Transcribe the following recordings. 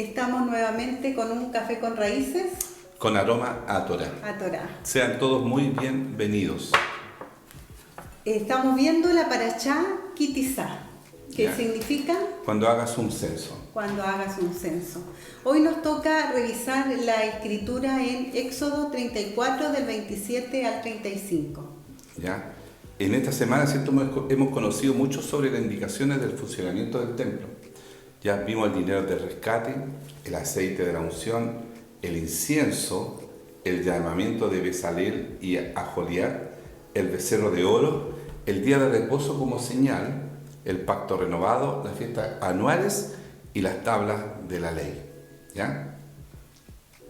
Estamos nuevamente con un café con raíces. Con aroma a Torá. A Torá. Sean todos muy bienvenidos. Estamos viendo la Parashá Kitizá, que significa cuando hagas un censo. Cuando hagas un censo. Hoy nos toca revisar la escritura en Éxodo 34 del 27 al 35. ¿Ya? En esta semana, ¿cierto?, hemos conocido mucho sobre las indicaciones del funcionamiento del templo. Ya vimos el dinero de rescate, el aceite de la unción, el incienso, el llamamiento de Bezalel y Aholiab, el becerro de oro, el día de reposo como señal, el pacto renovado, las fiestas anuales y las tablas de la ley. ¿Ya?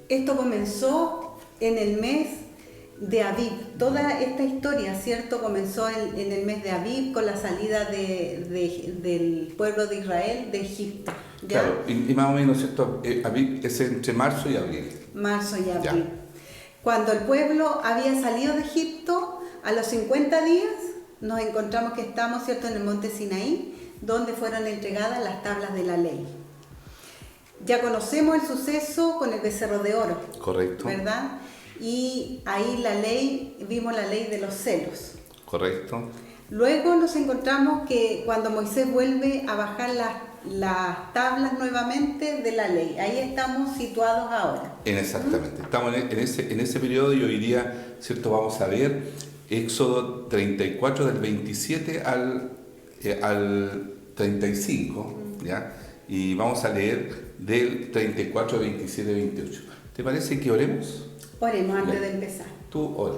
Esto comenzó en el mes de Aviv. Toda esta historia, ¿cierto?, comenzó en el mes de Aviv con la salida del pueblo de Israel de Egipto. ¿Ya? Claro, y más o menos, ¿cierto? Aviv es entre marzo y abril. Marzo y abril. Ya. Cuando el pueblo había salido de Egipto, a los 50 días nos encontramos que estamos, ¿cierto?, en el monte Sinaí, donde fueron entregadas las tablas de la ley. Ya conocemos el suceso con el becerro de oro. Correcto. ¿Verdad? Y ahí vimos la ley de los celos. Correcto. Luego nos encontramos que cuando Moisés vuelve a bajar las tablas nuevamente de la ley, ahí estamos situados ahora. Exactamente. Estamos en ese periodo y hoy día, ¿cierto?, vamos a ver Éxodo 34 del 27 al 35, ¿ya? Y vamos a leer del 34 al 27 28. ¿Te parece que oremos? Oremos antes de empezar. Tú ora.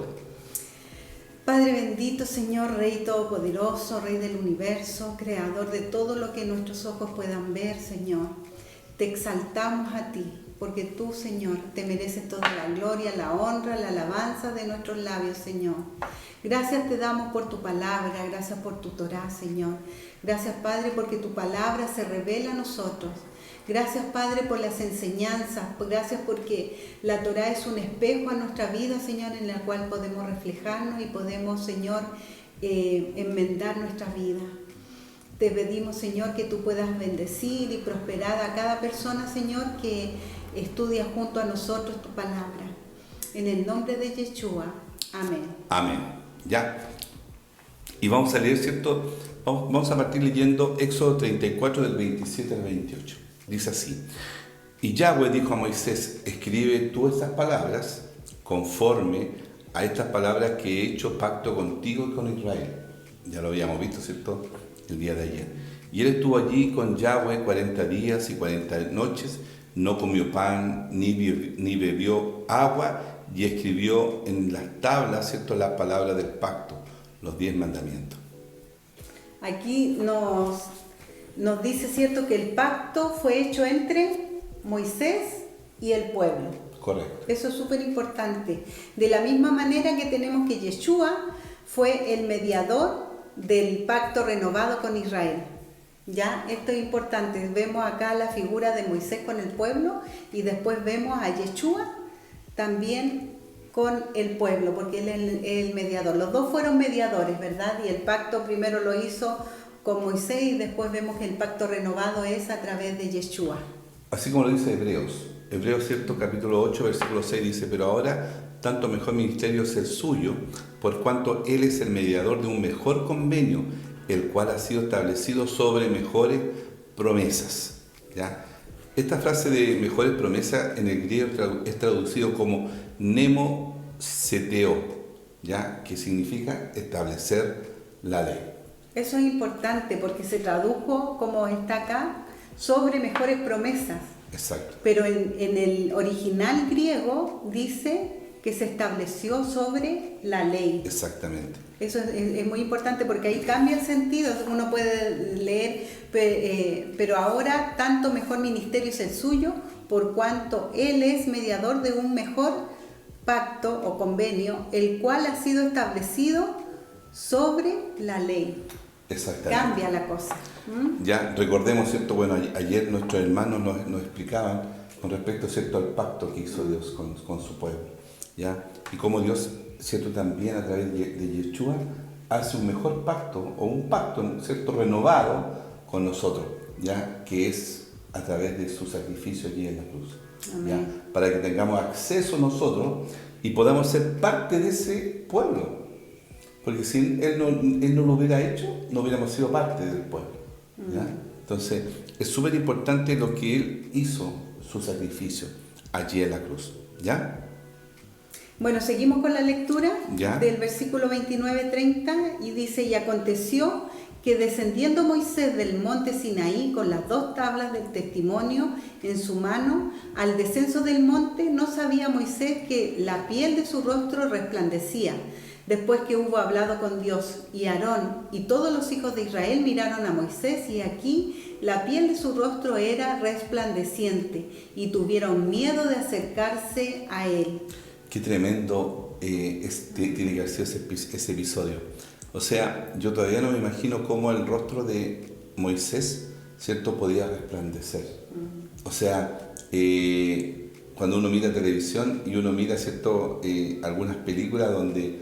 Padre bendito, Señor, Rey todopoderoso, Rey del universo, Creador de todo lo que nuestros ojos puedan ver, Señor. Te exaltamos a ti, porque tú, Señor, te mereces toda la gloria, la honra, la alabanza de nuestros labios, Señor. Gracias te damos por tu palabra, gracias por tu Torá, Señor. Gracias, Padre, porque tu palabra se revela a nosotros. Gracias, Padre, por las enseñanzas. Gracias porque la Torá es un espejo a nuestra vida, Señor, en la cual podemos reflejarnos y podemos, Señor, enmendar nuestra vida. Te pedimos, Señor, que tú puedas bendecir y prosperar a cada persona, Señor, que estudia junto a nosotros tu palabra. En el nombre de Yeshua. Amén. Amén. Ya. Y vamos a leer, ¿cierto? Vamos a partir leyendo Éxodo 34 del 27 al 28. Dice así: Y Yahweh dijo a Moisés: escribe tú estas palabras conforme a estas palabras que he hecho pacto contigo y con Israel. Ya lo habíamos visto, ¿cierto?, el día de ayer. Y él estuvo allí con Yahweh 40 días y 40 noches, no comió pan ni bebió agua, y escribió en las tablas, ¿cierto?, las palabras del pacto, los 10 mandamientos. Aquí nos dice, ¿cierto?, que el pacto fue hecho entre Moisés y el pueblo. Correcto. Eso es súper importante. De la misma manera que tenemos que Yeshua fue el mediador del pacto renovado con Israel. ¿Ya? Esto es importante. Vemos acá la figura de Moisés con el pueblo y después vemos a Yeshua también con el pueblo, porque él es el mediador. Los dos fueron mediadores, ¿verdad? Y el pacto primero lo hizo con Moisés y después vemos que el pacto renovado es a través de Yeshua. Así como lo dice Hebreos, ¿cierto?, capítulo 8, versículo 6 dice: pero ahora tanto mejor ministerio es el suyo, por cuanto él es el mediador de un mejor convenio, el cual ha sido establecido sobre mejores promesas. ¿Ya? Esta frase de mejores promesas en el griego es traducido como nemo-seteo, ¿ya?, que significa establecer la ley. Eso es importante porque se tradujo, como está acá, sobre mejores promesas. Exacto. Pero en el original griego dice que se estableció sobre la ley. Exactamente. Eso es muy importante porque ahí cambia el sentido. Uno puede leer, pero ahora tanto mejor ministerio es el suyo, por cuanto él es mediador de un mejor pacto o convenio, el cual ha sido establecido sobre la ley. Exactamente. Cambia la cosa. Ya recordemos, ¿cierto? Bueno, ayer nuestros hermanos nos explicaban con respecto, ¿cierto?, al pacto que hizo Dios con su pueblo, ¿ya? Y cómo Dios, ¿cierto?, también a través de Yeshua hace un mejor pacto, o un pacto, ¿cierto?, renovado con nosotros, ¿ya?, que es a través de su sacrificio allí en la cruz. Amén. ¿Ya? Para que tengamos acceso nosotros y podamos ser parte de ese pueblo. Porque si Él no lo hubiera hecho, no hubiéramos sido parte del pueblo. ¿Ya? Entonces, es súper importante lo que Él hizo, su sacrificio, allí en la cruz. ¿Ya? Bueno, seguimos con la lectura ¿Ya? del versículo 29-30 y dice: y aconteció que descendiendo Moisés del monte Sinaí con las 2 tablas del testimonio en su mano, al descenso del monte no sabía Moisés que la piel de su rostro resplandecía, después que hubo hablado con Dios. Y Aarón y todos los hijos de Israel miraron a Moisés, y aquí la piel de su rostro era resplandeciente, y tuvieron miedo de acercarse a él. Qué tremendo tiene que haber sido ese episodio. O sea, yo todavía no me imagino cómo el rostro de Moisés, ¿cierto?, podía resplandecer. O sea, cuando uno mira televisión y uno mira, ¿cierto?, algunas películas donde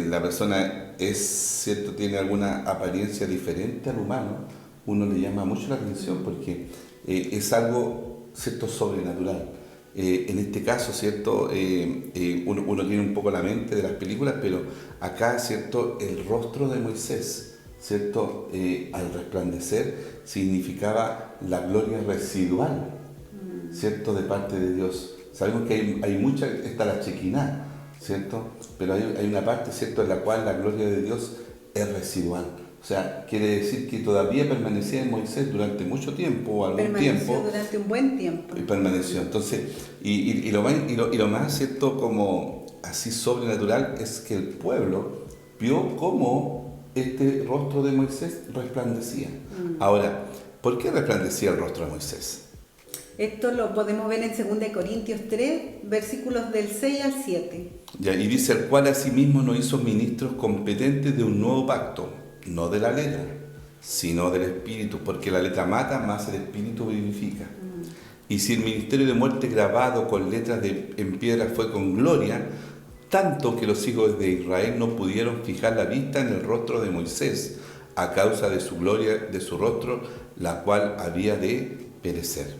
la persona ¿cierto?, tiene alguna apariencia diferente al humano, uno le llama mucho la atención porque es algo, ¿cierto?, sobrenatural. En este caso, ¿cierto?, uno tiene un poco la mente de las películas, pero acá, ¿cierto?, el rostro de Moisés, ¿cierto?, al resplandecer significaba la gloria residual, ¿cierto?, de parte de Dios. Sabemos que hay mucha, está la Shekinah, ¿cierto?, pero hay una parte, ¿cierto?, en la cual la gloria de Dios es residual. O sea, quiere decir que todavía permanecía en Moisés durante mucho tiempo, o algún tiempo. Durante un buen tiempo. Y permaneció. Entonces, y lo más, ¿cierto?, como así sobrenatural es que el pueblo vio cómo este rostro de Moisés resplandecía. Ahora, ¿por qué resplandecía el rostro de Moisés? Esto lo podemos ver en 2 Corintios 3, versículos del 6 al 7. Ya, y dice: el cual asimismo nos hizo ministros competentes de un nuevo pacto, no de la letra, sino del Espíritu, porque la letra mata, más el Espíritu vivifica. Y si el ministerio de muerte grabado con letras en piedra fue con gloria, tanto que los hijos de Israel no pudieron fijar la vista en el rostro de Moisés, a causa de su gloria, de su rostro, la cual había de perecer.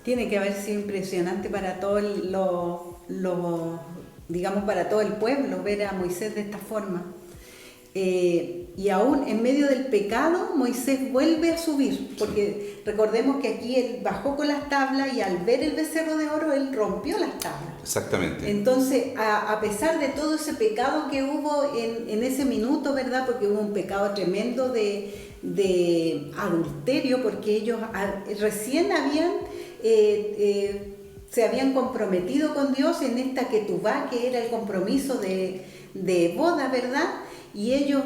Tiene que haber sido impresionante para todo digamos, para todo el pueblo ver a Moisés de esta forma. Y aún en medio del pecado, Moisés vuelve a subir, porque recordemos que aquí él bajó con las tablas y al ver el becerro de oro, él rompió las tablas. Exactamente. Entonces, a pesar de todo ese pecado que hubo en ese minuto, ¿verdad? Porque hubo un pecado tremendo de adulterio, porque ellos recién se habían comprometido con Dios en esta ketubá, que era el compromiso de boda, ¿verdad? Y ellos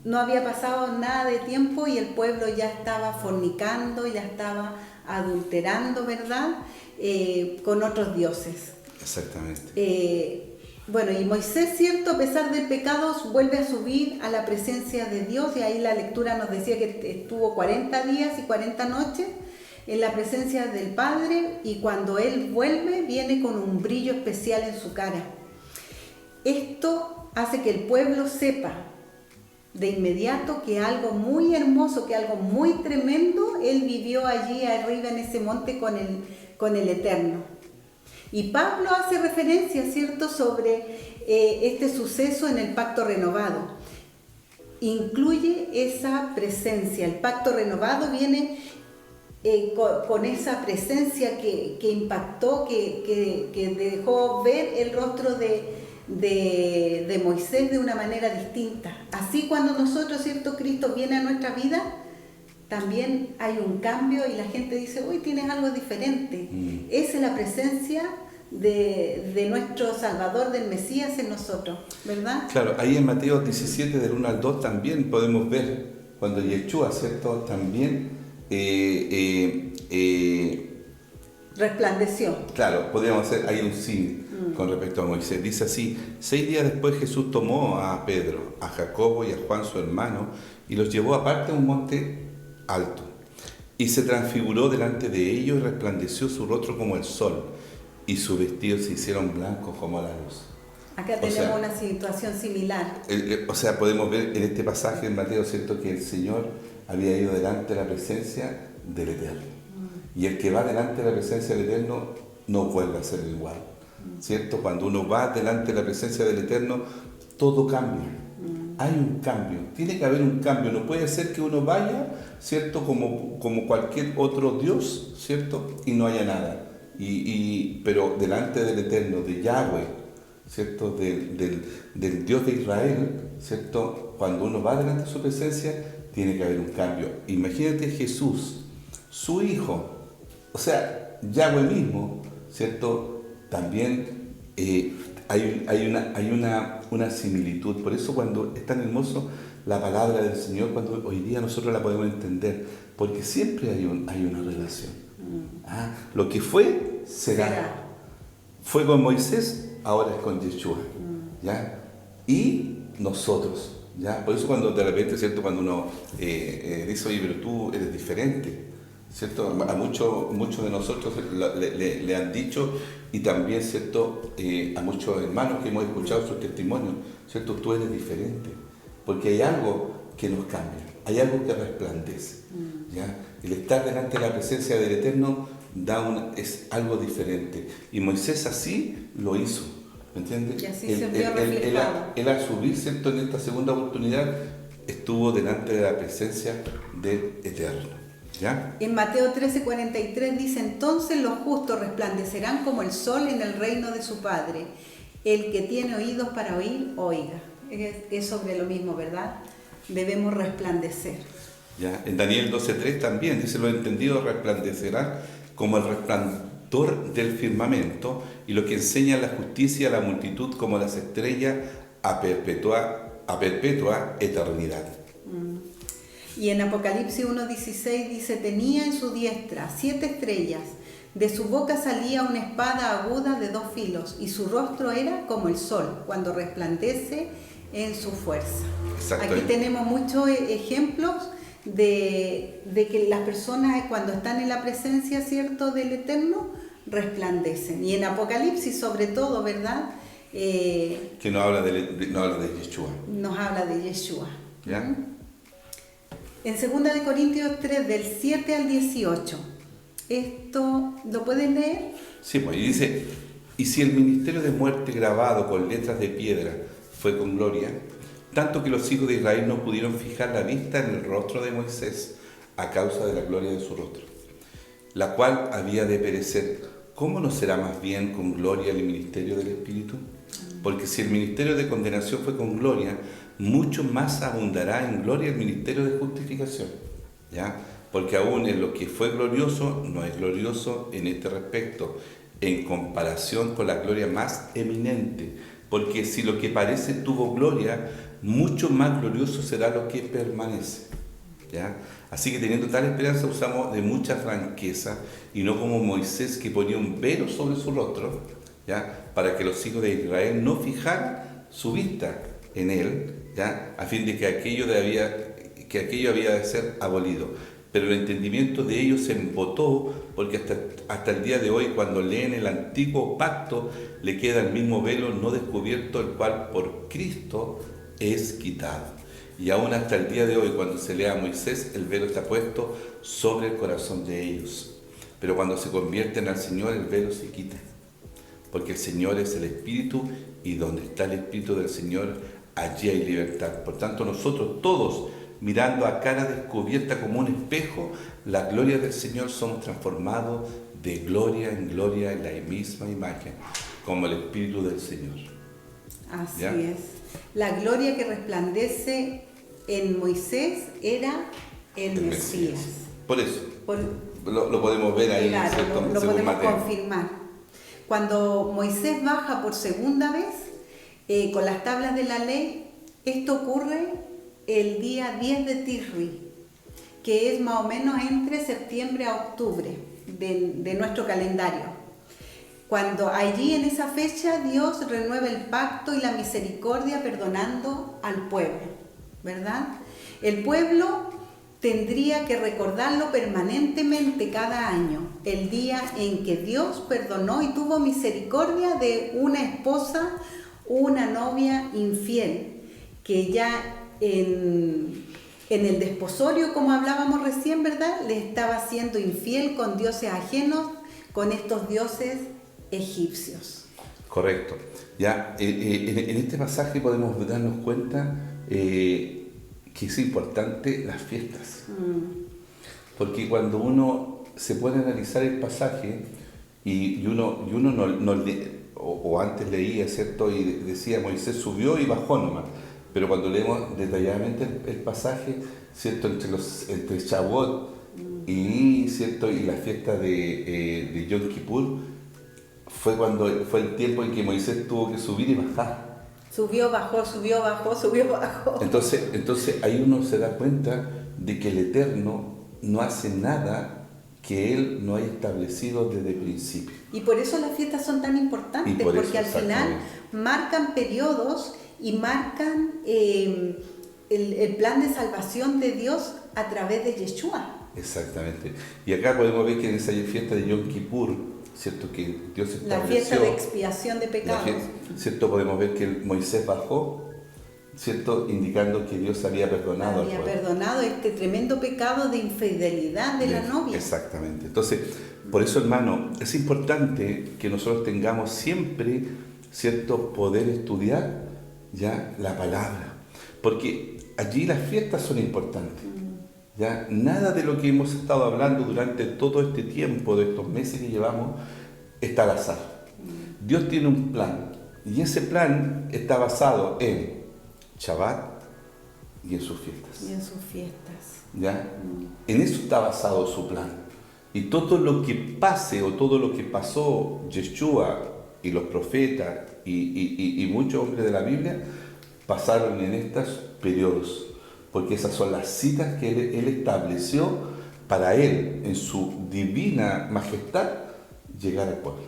no había pasado nada de tiempo y el pueblo ya estaba fornicando, ya estaba adulterando, ¿verdad?, con otros dioses. Exactamente. Bueno, y Moisés, cierto, a pesar del pecado, vuelve a subir a la presencia de Dios, y ahí la lectura nos decía que estuvo 40 días y 40 noches en la presencia del Padre, y cuando él vuelve viene con un brillo especial en su cara. Esto hace que el pueblo sepa de inmediato que algo muy hermoso, que algo muy tremendo, él vivió allí arriba en ese monte con el Eterno. Y Pablo hace referencia, ¿cierto?, sobre este suceso en el pacto renovado. Incluye esa presencia. El pacto renovado viene con esa presencia que impactó, que dejó ver el rostro de Moisés de una manera distinta. Así, cuando nosotros, ¿cierto?, Cristo viene a nuestra vida, también hay un cambio y la gente dice: uy, tienes algo diferente. Esa es la presencia de nuestro Salvador, del Mesías en nosotros, ¿verdad? Claro, ahí en Mateo 17, del 1 al 2, también podemos ver cuando Yeshua, ¿cierto?, también resplandeció. Claro, podríamos hacer ahí un símil con respecto a Moisés. Dice así: 6 días después Jesús tomó a Pedro, a Jacobo y a Juan su hermano, y los llevó aparte a un monte alto, y se transfiguró delante de ellos, y resplandeció su rostro como el sol, y sus vestidos se hicieron blancos como la luz. Acá tenemos una situación similar. O sea, podemos ver en este pasaje en Mateo, ¿cierto?, que el Señor había ido delante de la presencia del Eterno. Y el que va delante de la presencia del Eterno no vuelve a ser igual, ¿cierto? Cuando uno va delante de la presencia del Eterno, todo cambia. Hay un cambio, tiene que haber un cambio. No puede ser que uno vaya, ¿cierto? Como cualquier otro Dios, ¿cierto? Y no haya nada. Pero delante del Eterno, de Yahweh, ¿cierto? Del Dios de Israel, ¿cierto? Cuando uno va delante de su presencia, tiene que haber un cambio. Imagínate Jesús, su Hijo, o sea, Yahweh mismo, ¿cierto? También hay una similitud. Por eso cuando es tan hermoso la palabra del Señor, cuando hoy día nosotros la podemos entender, porque siempre hay una relación. Lo que fue, será. Fue con Moisés, ahora es con Yeshua, ¿ya? Y nosotros, ¿ya? Por eso cuando de repente, ¿cierto? Cuando uno dice, oye, pero tú eres diferente, ¿cierto? A muchos de nosotros le han dicho, y también, ¿cierto? A muchos hermanos que hemos escuchado sus testimonios, ¿cierto? Tú eres diferente, porque hay algo que nos cambia, hay algo que resplandece, ¿ya? El estar delante de la presencia del Eterno es algo diferente, y Moisés así lo hizo, ¿me entiendes? Y así se vio reflejado. Él al subir, ¿cierto? En esta segunda oportunidad estuvo delante de la presencia del Eterno, ¿ya? En Mateo 13:43 dice: entonces los justos resplandecerán como el sol en el reino de su Padre. El que tiene oídos para oír, oiga. Es sobre lo mismo, ¿verdad? Debemos resplandecer. ¿Ya? En Daniel 12:3 también dice: los entendidos resplandecerán como el resplandor del firmamento, y lo que enseña la justicia a la multitud como las estrellas a perpetua eternidad. Y en Apocalipsis 1:16 dice: tenía en su diestra 7 estrellas, de su boca salía una espada aguda de 2 filos, y su rostro era como el sol cuando resplandece en su fuerza. Aquí tenemos muchos ejemplos de que las personas cuando están en la presencia, ¿cierto?, del Eterno, resplandecen. Y en Apocalipsis sobre todo, ¿verdad? Que no habla de Yeshua. Nos habla de Yeshua. ¿Ya? En 2 Corintios 3, del 7 al 18. ¿Esto lo pueden leer? Sí, pues, y dice: y si el ministerio de muerte grabado con letras de piedra fue con gloria, tanto que los hijos de Israel no pudieron fijar la vista en el rostro de Moisés a causa de la gloria de su rostro, la cual había de perecer, ¿cómo no será más bien con gloria el ministerio del Espíritu? Porque si el ministerio de condenación fue con gloria, mucho más abundará en gloria el ministerio de justificación, ¿ya? Porque aún en lo que fue glorioso, no es glorioso en este respecto, en comparación con la gloria más eminente. Porque si lo que parece tuvo gloria, mucho más glorioso será lo que permanece, ¿ya? Así que teniendo tal esperanza usamos de mucha franqueza, y no como Moisés, que ponía un velo sobre su rostro, ¿ya?, para que los hijos de Israel no fijaran su vista en él, ¿ya?, a fin de que aquello había de ser abolido. Pero el entendimiento de ellos se embotó, porque hasta el día de hoy, cuando leen el antiguo pacto, le queda el mismo velo no descubierto, el cual por Cristo es quitado. Y aún hasta el día de hoy, cuando se lea a Moisés, el velo está puesto sobre el corazón de ellos. Pero cuando se convierten al Señor, el velo se quita. Porque el Señor es el Espíritu, y donde está el Espíritu del Señor, allí hay libertad. Por tanto, nosotros todos, mirando a cara descubierta como un espejo la gloria del Señor, somos transformados de gloria en la misma imagen, como el Espíritu del Señor. Así ¿Ya? es. La gloria que resplandece en Moisés era el Mesías. Por eso, lo podemos ver ahí, claro, ¿cierto? lo Según podemos Mateo. confirmar. Cuando Moisés baja por segunda vez con las tablas de la ley, esto ocurre el día 10 de Tisri, que es más o menos entre septiembre a octubre de nuestro calendario. Cuando allí en esa fecha Dios renueva el pacto y la misericordia perdonando al pueblo, ¿verdad? El pueblo tendría que recordarlo permanentemente cada año, el día en que Dios perdonó y tuvo misericordia de una esposa, una novia infiel, que ya en en el desposorio, como hablábamos recién, ¿verdad? Le estaba siendo infiel con dioses ajenos, con estos dioses egipcios. Correcto. Ya, en este pasaje podemos darnos cuenta que es importante las fiestas. Porque cuando uno se puede analizar el pasaje y uno no o antes leía, ¿cierto? Y decía Moisés subió y bajó nomás. Pero cuando leemos detalladamente el pasaje, ¿cierto? Entre Shavuot ¿cierto? Y la fiesta de Yom Kippur, fue el tiempo en que Moisés tuvo que subir y bajar. Subió, bajó, subió, bajó, subió, bajó. Entonces ahí uno se da cuenta de que el Eterno no hace nada que Él no haya establecido desde el principio. Y por eso las fiestas son tan importantes, porque al final marcan periodos y marcan el plan de salvación de Dios a través de Yeshua. Exactamente. Y acá podemos ver que en esa fiesta de Yom Kippur, ¿cierto? Que Dios estableció la fiesta de expiación de pecados. ¿Cierto? Podemos ver que Moisés bajó, ¿cierto? Indicando que Dios había perdonado al pueblo. Perdonado este tremendo pecado de infidelidad de la novia. Exactamente. Entonces, por eso, hermano, es importante que nosotros tengamos siempre, ¿cierto?, poder estudiar ya la palabra. Porque allí las fiestas son importantes. ¿Ya? Nada de lo que hemos estado hablando durante todo este tiempo, de estos meses que llevamos, está al azar. Dios tiene un plan. Y ese plan está basado en Shabbat y en sus fiestas. Y en sus fiestas. ¿Ya? En eso está basado su plan. Y todo lo que pase o todo lo que pasó Yeshua y los profetas y muchos hombres de la Biblia pasaron en estos periodos. Porque esas son las citas que él estableció para Él, en su divina majestad, llegar al pueblo.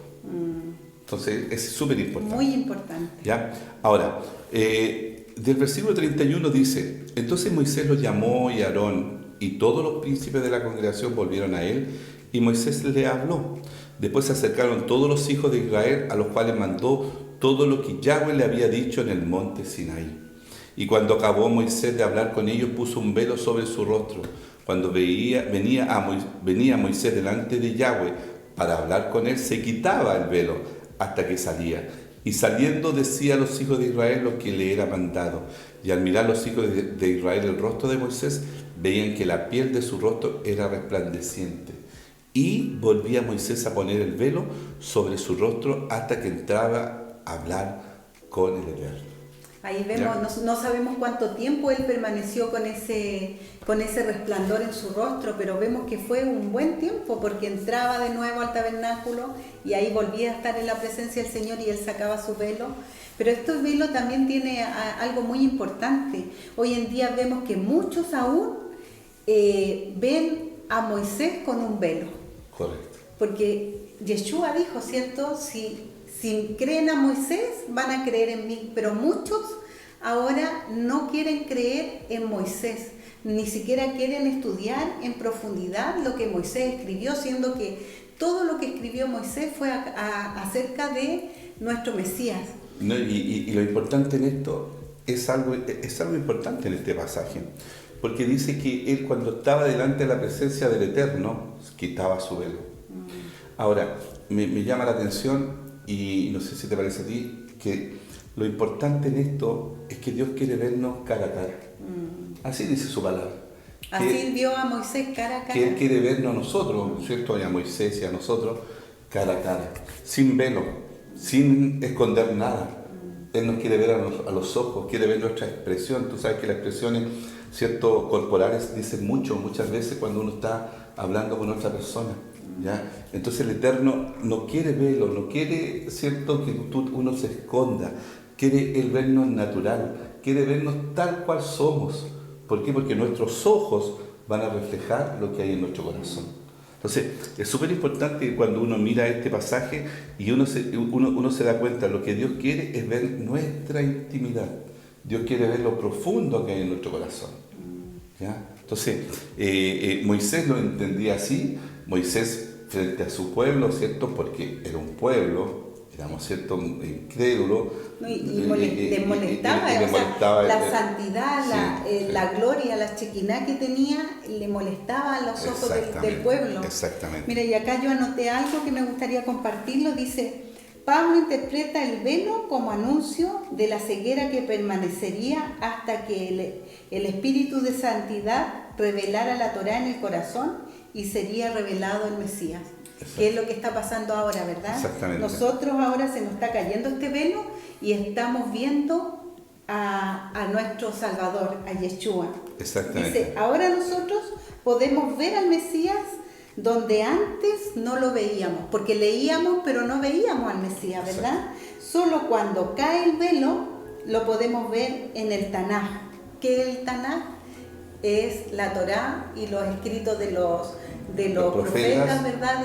Entonces, es súper importante. Muy importante. ¿Ya? Ahora, del versículo 31 dice, entonces Moisés los llamó y Aarón y todos los príncipes de la congregación volvieron a él y Moisés le habló. Después se acercaron todos los hijos de Israel a los cuales mandó todo lo que Yahweh le había dicho en el monte Sinaí. Y cuando acabó Moisés de hablar con ellos, puso un velo sobre su rostro. Cuando venía Moisés delante de Yahweh para hablar con él, se quitaba el velo hasta que salía. Y saliendo decía a los hijos de Israel lo que le era mandado. Y al mirar los hijos de Israel el rostro de Moisés, veían que la piel de su rostro era resplandeciente. Y volvía Moisés a poner el velo sobre su rostro hasta que entraba a hablar con el Eterno. Ahí vemos, no sabemos cuánto tiempo él permaneció con ese resplandor en su rostro, pero vemos que fue un buen tiempo porque entraba de nuevo al tabernáculo y ahí volvía a estar en la presencia del Señor y él sacaba su velo. Pero este velo también tiene algo muy importante. Hoy en día vemos que muchos aún ven a Moisés con un velo. Correcto. Porque Yeshua dijo, ¿cierto? Si creen a Moisés, van a creer en mí, pero muchos ahora no quieren creer en Moisés, ni siquiera quieren estudiar en profundidad lo que Moisés escribió, siendo que todo lo que escribió Moisés fue acerca de nuestro Mesías. No, y lo importante en esto es algo importante en este pasaje, porque dice que él cuando estaba delante de la presencia del Eterno, quitaba su velo. Ahora, me llama la atención, y no sé si te parece a ti, que lo importante en esto es que Dios quiere vernos cara a cara. Así dice su palabra. Así vio a Moisés cara a cara. Que Él quiere vernos a nosotros, ¿cierto? Y a Moisés y a nosotros cara a cara, sin velo, sin esconder nada. Él nos quiere ver a los ojos, quiere ver nuestra expresión. Tú sabes que las expresiones, ¿cierto?, corporales dicen muchas veces cuando uno está hablando con otra persona. ¿Ya? Entonces el Eterno no quiere verlo, no quiere, ¿cierto?, que uno se esconda, quiere Él vernos natural, quiere vernos tal cual somos. ¿Por qué? Porque nuestros ojos van a reflejar lo que hay en nuestro corazón. Entonces es súper importante que cuando uno mira este pasaje y uno se da cuenta, lo que Dios quiere es ver nuestra intimidad. Dios quiere ver lo profundo que hay en nuestro corazón. ¿Ya? Entonces Moisés lo entendía así. Moisés frente a su pueblo, ¿cierto? Porque era un pueblo éramos, ¿cierto?, incrédulos. No, les molestaba, y le o sea, molestaba la santidad, sí. la gloria, la chequiná que tenía, le molestaba a los ojos del pueblo. Exactamente. Mira, y acá yo anoté algo que me gustaría compartirlo, dice, Pablo interpreta el velo como anuncio de la ceguera que permanecería hasta que el espíritu de santidad revelara la Torá en el corazón y sería revelado el Mesías. Exacto. Que es lo que está pasando ahora, ¿verdad? Exactamente. Nosotros ahora se nos está cayendo este velo y estamos viendo a nuestro Salvador, a Yeshua. Exactamente. Dice, ahora nosotros podemos ver al Mesías donde antes no lo veíamos, porque leíamos pero no veíamos al Mesías, ¿verdad? Exacto. Solo cuando cae el velo lo podemos ver en el Tanaj. ¿Qué es el Tanaj? Es la Torá y los escritos de los profetas, ¿verdad?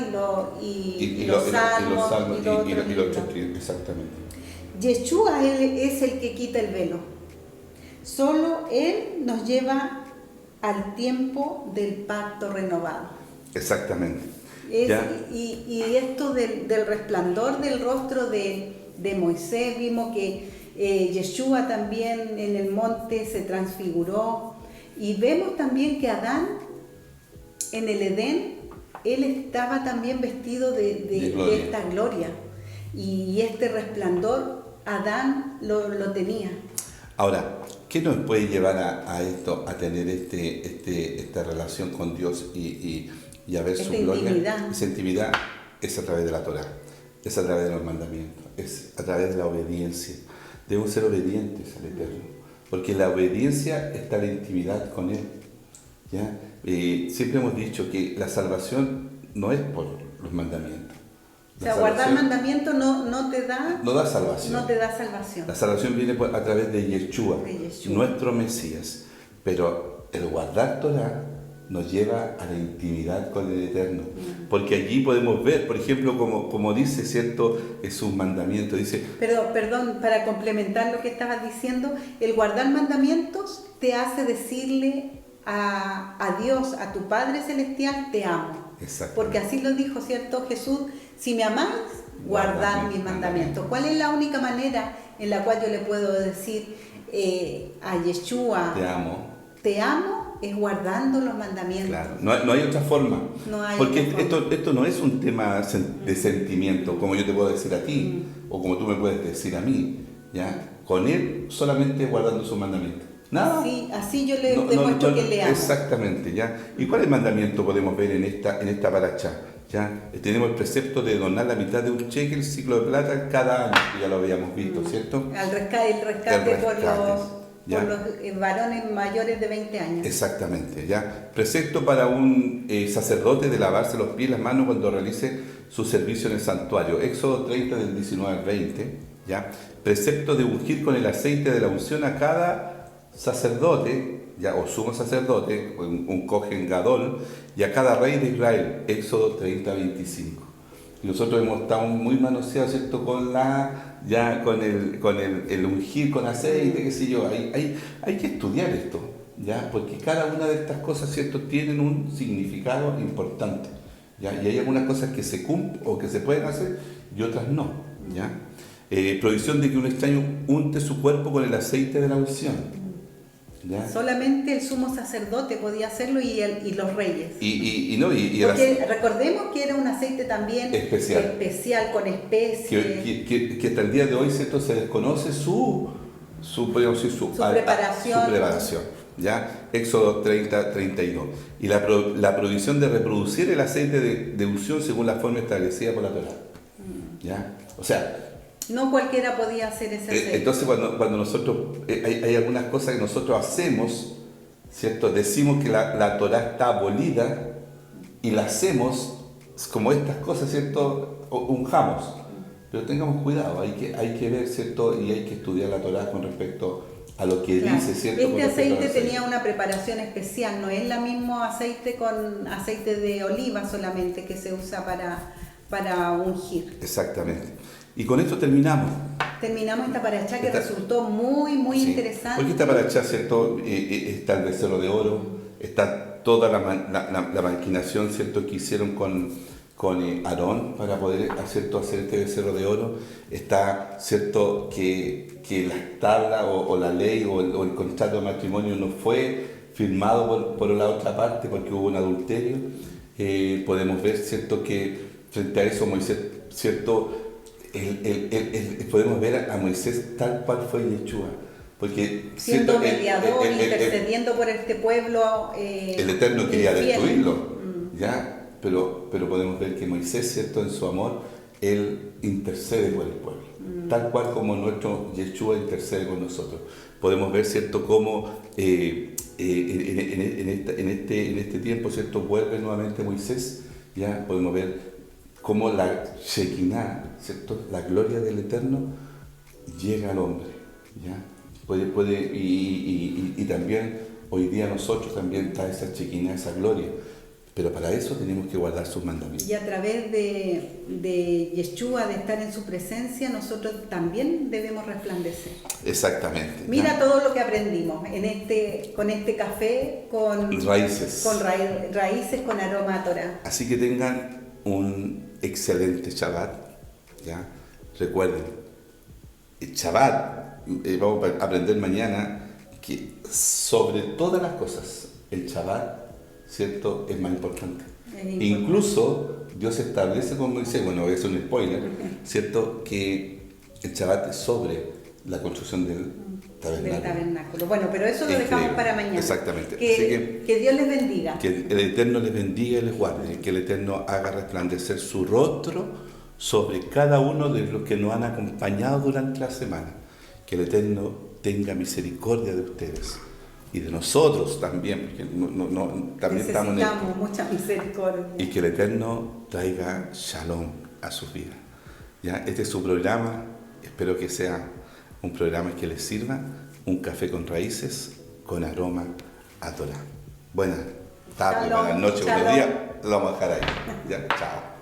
Y los salmos y los otros libros. Exactamente. Yeshua es el que quita el velo. Solo Él nos lleva al tiempo del pacto renovado. Exactamente. Y esto del resplandor del rostro de Moisés, vimos que Yeshua también en el monte se transfiguró. Y vemos también que Adán en el Edén, él estaba también vestido de esta gloria. Y este resplandor, Adán lo tenía. Ahora, ¿qué nos puede llevar a esto, a tener esta relación con Dios y a ver su gloria? Intimidad. Esa intimidad es a través de la Torá, es a través de los mandamientos, es a través de la obediencia. Debemos ser obedientes al Eterno, porque en la obediencia está la intimidad con Él. ¿Ya? Siempre hemos dicho que la salvación no es por los mandamientos. O sea, guardar mandamientos no te da salvación. No te da salvación. La salvación viene a través de Yeshua, nuestro Mesías. Pero el guardar Torah nos lleva a la intimidad con el Eterno. Porque allí podemos ver, por ejemplo, como dice, ¿cierto?, es un mandamiento. Dice, perdón, para complementar lo que estabas diciendo, el guardar mandamientos te hace decirle a Dios, a tu Padre Celestial, te amo. Porque así lo dijo, ¿cierto? Jesús, si me amáis, guardad mis mandamientos. ¿Cuál es la única manera en la cual yo le puedo decir a Yeshua, te amo? Es guardando los mandamientos. Claro, no hay otra forma. Porque esto no es un tema de sentimiento, como yo te puedo decir a ti, o como tú me puedes decir a mí. ¿Ya? Con Él solamente guardando sus mandamientos. Nada. Así yo le demuestro que le amo. Exactamente, ¿ya? ¿Y cuál es el mandamiento podemos ver en esta paracha? ¿Ya? Tenemos el precepto de donar la mitad de un shekel, ciclo de plata, cada año, que ya lo habíamos visto, ¿cierto? El rescate por los varones mayores de 20 años. Exactamente, ¿ya? Precepto para un sacerdote de lavarse los pies y las manos cuando realice su servicio en el santuario. Éxodo 30 del 19 al 20, ¿ya? Precepto de ungir con el aceite de la unción a cada sacerdote, ya, o sumo sacerdote, un Kohen Gadol, y a cada rey de Israel, Éxodo 30-25. Y nosotros hemos estado muy manoseados, ¿cierto?, con el ungir con aceite, qué sé yo. Hay que estudiar esto, ¿ya? Porque cada una de estas cosas, ¿cierto?, tienen un significado importante, ¿ya? Y hay algunas cosas que se cumplen o que se pueden hacer y otras no, ¿ya? Prohibición de que un extraño unte su cuerpo con el aceite de la unción. ¿Ya? Solamente el sumo sacerdote podía hacerlo y los reyes. Porque recordemos que era un aceite también especial con especies. Que hasta el día de hoy, ¿cierto?, se desconoce su preparación. ¿Ya? Éxodo 30-32. Y la prohibición de reproducir el aceite de unción según la forma establecida por la Torá. ¿Ya? O sea, no cualquiera podía hacer ese aceite. Entonces cuando nosotros, hay algunas cosas que nosotros hacemos, ¿cierto? Decimos que la Torá está abolida y la hacemos como estas cosas, ¿cierto? Unjamos. Pero tengamos cuidado, hay que ver, ¿cierto? Y hay que estudiar la Torá con respecto a lo que dice, ¿cierto? Este aceite tenía una preparación especial, no es el mismo aceite con aceite de oliva solamente que se usa para ungir. Exactamente. Y con esto terminamos. Terminamos esta paracha que resultó muy interesante. Porque esta paracha, ¿cierto? Está el becerro de oro, está toda la maquinación, ¿cierto?, que hicieron con con Aarón para poder ¿cierto? Hacer este becerro de oro. Está cierto que las tablas o la ley o el contrato de matrimonio no fue firmado por la otra parte porque hubo un adulterio. Podemos ver cierto que frente a eso Moisés cierto podemos ver a Moisés tal cual fue Yeshua, porque siendo mediador, intercediendo por este pueblo. El Eterno quería destruirlo, ¿ya? Pero podemos ver que Moisés, cierto, en su amor, él intercede por el pueblo, tal cual como nuestro Yeshua intercede con nosotros. Podemos ver, cierto, cómo en este tiempo, cierto, vuelve nuevamente Moisés, ya podemos ver cómo la Shekinah, ¿cierto? La gloria del Eterno llega al hombre, ¿ya? Y también hoy día nosotros también está esa Shekinah, esa gloria, pero para eso tenemos que guardar sus mandamientos. Y a través de Yeshua, de estar en su presencia, nosotros también debemos resplandecer. Exactamente. Mira todo lo que aprendimos con este café, con raíces, con aroma a Torah. Así que tengan un excelente Shabbat, ¿ya? Recuerden, el Shabbat, vamos a aprender mañana que sobre todas las cosas, el Shabbat, ¿cierto?, es más importante. Incluso Dios establece con Moisés, bueno, es un spoiler, ¿cierto?, que el Shabbat es sobre la construcción del tabernáculo. Bueno, pero eso lo dejamos para mañana. Exactamente. Que Dios les bendiga. Que el Eterno les bendiga y les guarde. Que el Eterno haga resplandecer su rostro sobre cada uno de los que nos han acompañado durante la semana. Que el Eterno tenga misericordia de ustedes y de nosotros también, porque también estamos en esto. Mucha misericordia. Y que el Eterno traiga shalom a sus vidas. ¿Ya? Este es su programa. Espero que sea un programa que les sirva, un café con raíces, con aroma a Torah. Buenas tardes, buenas noches, buenos días. Lo vamos a dejar ahí. Ya, chao.